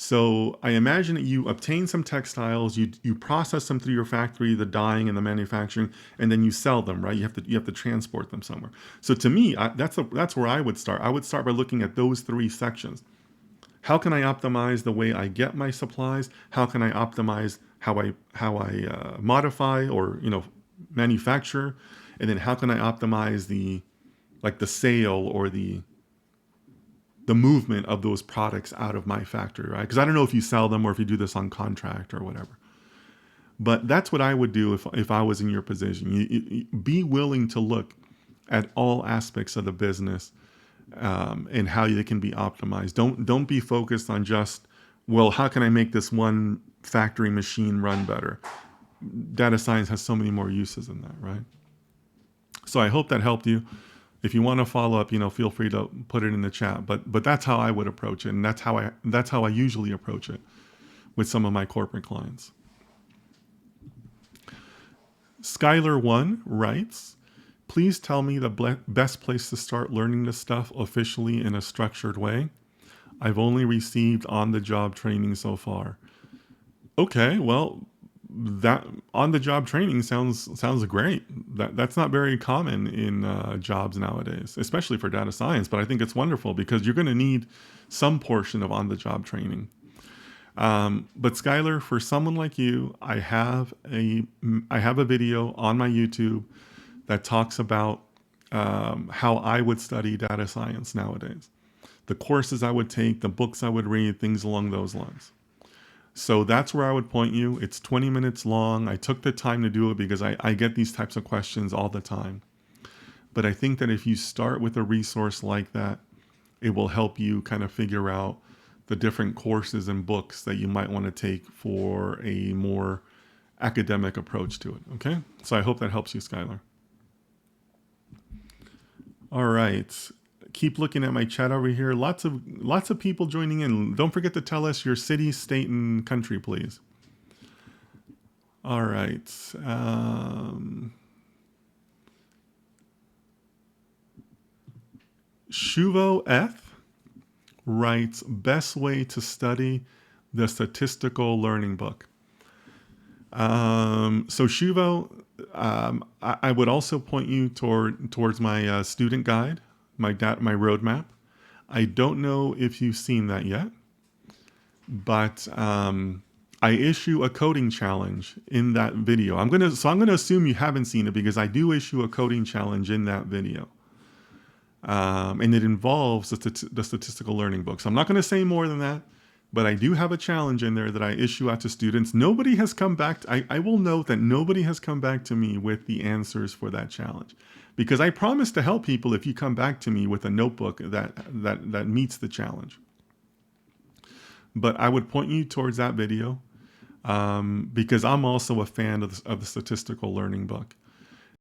So I imagine that you obtain some textiles, you process them through your factory, the dyeing and the manufacturing, and then you sell them, right? You have to transport them somewhere. So to me, that's where I would start. I would start by looking at those three sections. How can I optimize the way I get my supplies? How can I optimize how I modify or manufacture? And then how can I optimize the sale or the movement of those products out of my factory, right? Because I don't know if you sell them or if you do this on contract or whatever. But that's what I would do if I was in your position. Be willing to look at all aspects of the business and how they can be optimized. Don't be focused on just, well, how can I make this one factory machine run better? Data science has so many more uses than that, right? So I hope that helped you. If you want to follow up, feel free to put it in the chat. But that's how I would approach it, and that's how I usually approach it with some of my corporate clients. Skylar1 writes, please tell me the best place to start learning this stuff officially in a structured way. I've only received on-the-job training so far. Okay, well, that on-the-job training sounds great. That's not very common in jobs nowadays, especially for data science. But I think it's wonderful because you're going to need some portion of on-the-job training. But Skylar, for someone like you, I have a video on my YouTube that talks about how I would study data science nowadays, the courses I would take, the books I would read, things along those lines. So that's where I would point you. It's 20 minutes long. I took the time to do it because I get these types of questions all the time. But I think that if you start with a resource like that, it will help you kind of figure out the different courses and books that you might want to take for a more academic approach to it. Okay? So I hope that helps you, Skylar. All right. Keep looking at my chat over here. Lots of people joining in. Don't forget to tell us your city, state, and country, please. All right. Shuvo F writes, best way to study the statistical learning book. So Shuvo, I would also point you towards my student guide, my roadmap. I don't know if you've seen that yet, but I issue a coding challenge in that video. I'm gonna assume you haven't seen it because I do issue a coding challenge in that video, and it involves the statistical learning book. So I'm not going to say more than that, but I do have a challenge in there that I issue out to students. Nobody has come back. I will note that nobody has come back to me with the answers for that challenge, because I promise to help people if you come back to me with a notebook that meets the challenge. But I would point you towards that video because I'm also a fan of the statistical learning book.